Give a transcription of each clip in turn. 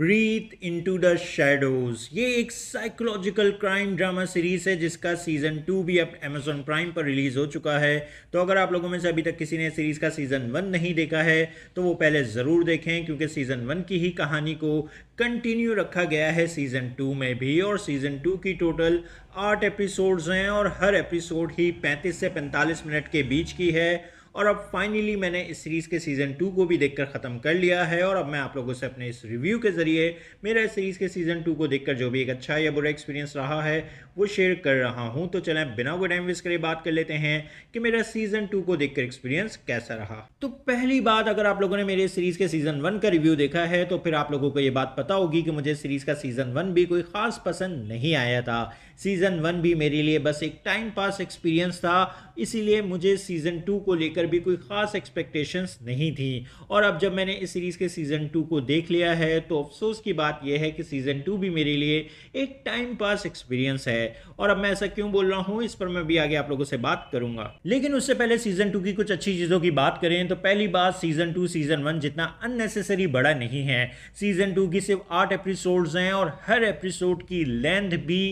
Breathe into the shadows ये एक psychological crime drama series है जिसका सीजन 2 भी अब Amazon प्राइम पर रिलीज हो चुका है। तो अगर आप लोगों में से अभी तक किसी ने सीरीज का सीजन 1 नहीं देखा है तो वो पहले ज़रूर देखें, क्योंकि सीजन 1 की ही कहानी को कंटिन्यू रखा गया है सीजन 2 में भी। और सीजन 2 की टोटल 8 एपिसोड्स हैं और हर एपिसोड ही 35 से 45 मिनट के बीच की है। और अब फाइनली मैंने इस सीरीज़ के सीज़न 2 को भी देखकर ख़त्म कर लिया है और अब मैं आप लोगों से अपने इस रिव्यू के ज़रिए मेरा इस सीरीज़ के सीज़न 2 को देखकर जो भी एक अच्छा या बुरा एक्सपीरियंस रहा है वो शेयर कर रहा हूं। तो चलें बिना कोई टाइम वेस्ट करे बात कर लेते हैं कि मेरा सीज़न 2 को देखकर एक्सपीरियंस कैसा रहा। तो पहली बात, अगर आप लोगों ने मेरे सीरीज़ के सीज़न 1 का रिव्यू देखा है तो फिर आप लोगों को ये बात पता होगी कि मुझे सीरीज़ का सीज़न 1 भी कोई ख़ास पसंद नहीं आया था। सीज़न 1 भी मेरे लिए बस एक टाइम पास एक्सपीरियंस था, इसीलिए मुझे सीज़न 2 को लेकर भी कोई ख़ास एक्सपेक्टेशंस नहीं थी। और अब जब मैंने इस सीरीज़ के सीज़न 2 को देख लिया है तो अफसोस की बात यह है कि सीज़न 2 भी मेरे लिए एक टाइम पास एक्सपीरियंस है। और अब मैं ऐसा क्यों बोल रहा हूँ इस पर मैं भी आगे आप लोगों से बात करूंगा, लेकिन उससे पहले सीज़न 2 की कुछ अच्छी चीज़ों की बात करें तो पहली बात, सीज़न 2 सीज़न 1 जितना अननेसेसरी बड़ा नहीं है। सीज़न 2 की सिर्फ 8 एपिसोड्स हैं और हर एपिसोड की लेंथ भी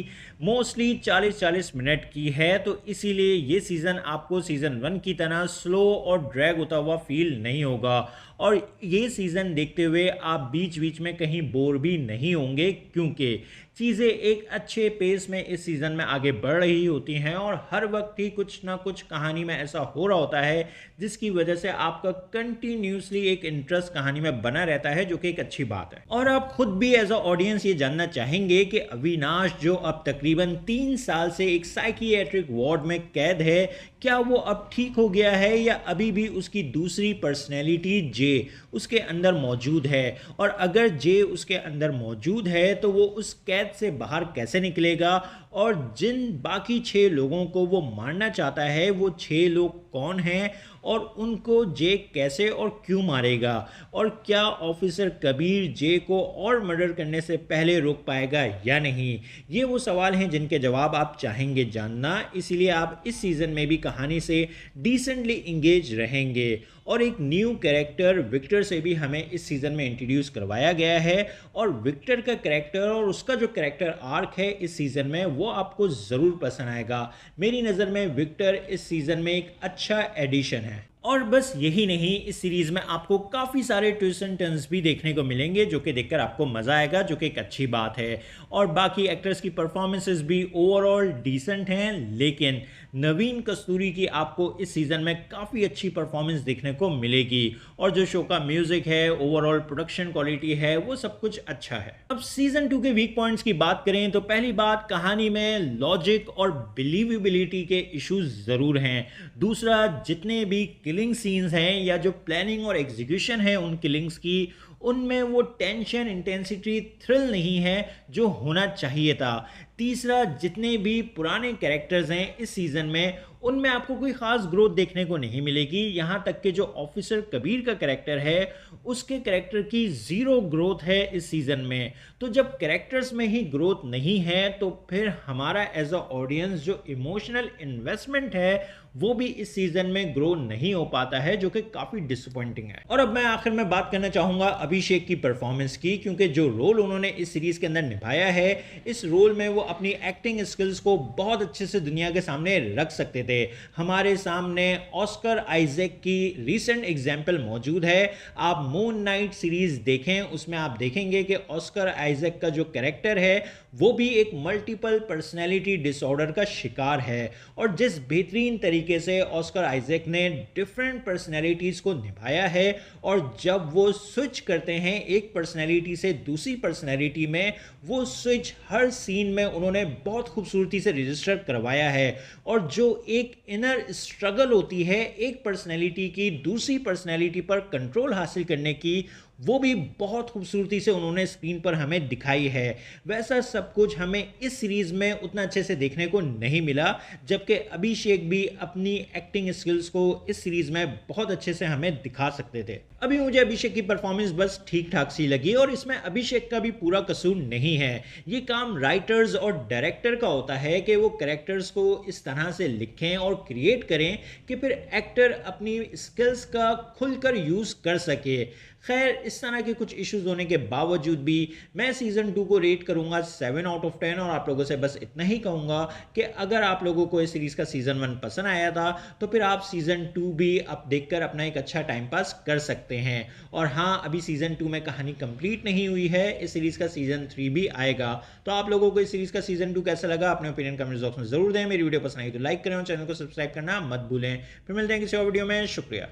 मोस्टली 40-40 मिनट की है, तो इसीलिए ये सीज़न आपको सीज़न 1 की तरह स्लो और ड्रैग होता हुआ फील नहीं होगा। और ये सीज़न देखते हुए आप बीच बीच में कहीं बोर भी नहीं होंगे, क्योंकि चीज़ें एक अच्छे पेस में इस सीज़न में आगे बढ़ रही होती हैं और हर वक्त ही कुछ ना कुछ कहानी में ऐसा हो रहा होता है जिसकी वजह से आपका कंटिन्यूसली एक इंटरेस्ट कहानी में बना रहता है, जो कि एक अच्छी बात है। और आप खुद भी एज अ ऑडियंस ये जानना चाहेंगे कि अविनाश, जो अब तकरीबन 3 साल से एक साइकियाट्रिक वार्ड में कैद है, क्या वो अब ठीक हो गया है या अभी भी उसकी दूसरी पर्सनैलिटी जे उसके अंदर मौजूद है। और अगर जे उसके अंदर मौजूद है तो वो उस कैद से बाहर कैसे निकलेगा, और जिन बाकी 6 लोगों को वो मारना चाहता है वो 6 लोग कौन हैं और उनको जे कैसे और क्यों मारेगा, और क्या ऑफिसर कबीर जे को और मर्डर करने से पहले रोक पाएगा या नहीं। ये वो सवाल हैं जिनके जवाब आप चाहेंगे जानना, इसीलिए आप इस सीज़न में भी कहानी से डिसेंटली इंगेज रहेंगे। और एक न्यू कैरेक्टर विक्टर से भी हमें इस सीज़न में इंट्रोड्यूस करवाया गया है, और विक्टर का कैरेक्टर और उसका जो कैरेक्टर आर्क है इस सीज़न में वो आपको ज़रूर पसंद आएगा। मेरी नज़र में विक्टर इस सीज़न में एक अच्छा एडिशन है। और बस यही नहीं, इस सीरीज़ में आपको काफ़ी सारे ट्विस्ट एंड टर्न्स भी देखने को मिलेंगे जो कि देखकर आपको मज़ा आएगा, जो कि एक अच्छी बात है। और बाकी एक्टर्स की परफॉर्मेंसेस भी ओवरऑल डिसेंट हैं, लेकिन नवीन कस्तूरी की आपको इस सीज़न में काफ़ी अच्छी परफॉर्मेंस देखने को मिलेगी। और जो शो का म्यूज़िक है, ओवरऑल प्रोडक्शन क्वालिटी है, वो सब कुछ अच्छा है। अब सीज़न 2 के वीक पॉइंट्स की बात करें तो पहली बात, कहानी में लॉजिक और बिलीवेबिलिटी के इश्यूज ज़रूर हैं। दूसरा, जितने भी किलिंग सीन्स हैं या जो प्लानिंग और एग्जीक्यूशन है उन किलिंग्स की, उनमें वो टेंशन, इंटेंसिटी, थ्रिल नहीं है जो होना चाहिए था। तीसरा, जितने भी पुराने कैरेक्टर्स हैं इस सीज़न में उनमें आपको कोई ख़ास ग्रोथ देखने को नहीं मिलेगी। यहाँ तक कि जो ऑफिसर कबीर का कैरेक्टर है उसके कैरेक्टर की ज़ीरो ग्रोथ है इस सीज़न में। तो जब कैरेक्टर्स में ही ग्रोथ नहीं है तो फिर हमारा एज अ ऑडियंस जो इमोशनल इन्वेस्टमेंट है वो भी इस सीज़न में ग्रो नहीं हो पाता है, जो कि काफ़ी डिसअपॉइंटिंग है। और अब मैं आखिर में बात करना चाहूँगा अभिषेक की परफॉर्मेंस की, क्योंकि जो रोल उन्होंने इस सीरीज़ के अंदर निभाया है, इस रोल में वो अपनी एक्टिंग स्किल्स को बहुत अच्छे से दुनिया के सामने रख सकते थे। हमारे सामने ऑस्कर आइजैक की रीसेंट एग्जाम्पल मौजूद है। आप मून नाइट सीरीज देखें, उसमें आप देखेंगे कि ऑस्कर आइजैक का जो कैरेक्टर है वो भी एक मल्टीपल पर्सनैलिटी डिसऑर्डर का शिकार है। और जिस बेहतरीन तरीके से ऑस्कर आइजैक ने डिफरेंट पर्सनैलिटीज को निभाया है, और जब वो स्विच करते हैं एक पर्सनैलिटी से दूसरी पर्सनैलिटी में, वो स्विच हर सीन में उन्होंने बहुत खूबसूरती से रजिस्टर करवाया है। और जो एक इनर स्ट्रगल होती है एक पर्सनैलिटी की दूसरी पर्सनैलिटी पर कंट्रोल हासिल करने की, वो भी बहुत खूबसूरती से उन्होंने स्क्रीन पर हमें दिखाई है। वैसा सब कुछ हमें इस सीरीज़ में उतना अच्छे से देखने को नहीं मिला, जबकि अभिषेक भी अपनी एक्टिंग स्किल्स को इस सीरीज़ में बहुत अच्छे से हमें दिखा सकते थे। अभी मुझे अभिषेक की परफॉर्मेंस बस ठीक ठाक सी लगी, और इसमें अभिषेक का भी पूरा कसूर नहीं है। ये काम राइटर्स और डायरेक्टर का होता है कि वो कैरेक्टर्स को इस तरह से लिखें और क्रिएट करें कि फिर एक्टर अपनी स्किल्स का खुलकर यूज़ कर सके। खैर, इस तरह के कुछ इश्यूज होने के बावजूद भी मैं सीजन 2 को रेट करूंगा 7 आउट ऑफ 10 और आप लोगों से बस इतना ही कहूंगा कि अगर आप लोगों को इस सीरीज का सीजन 1 पसंद आया था तो फिर आप सीजन 2 भी अब देखकर अपना एक अच्छा टाइम पास कर सकते हैं। और हाँ, अभी सीजन 2 में कहानी कंप्लीट नहीं हुई है, इस सीरीज का सीजन 3 भी आएगा। तो आप लोगों को इस सीरीज का सीजन 2 कैसा लगा अपने ओपिनियन कमेंट बॉक्स में जरूर दें। मेरी वीडियो पसंद आई तो लाइक करें और चैनल को सब्सक्राइब करना मत भूलें। फिर मिलते हैं किसी और वीडियो में। शुक्रिया।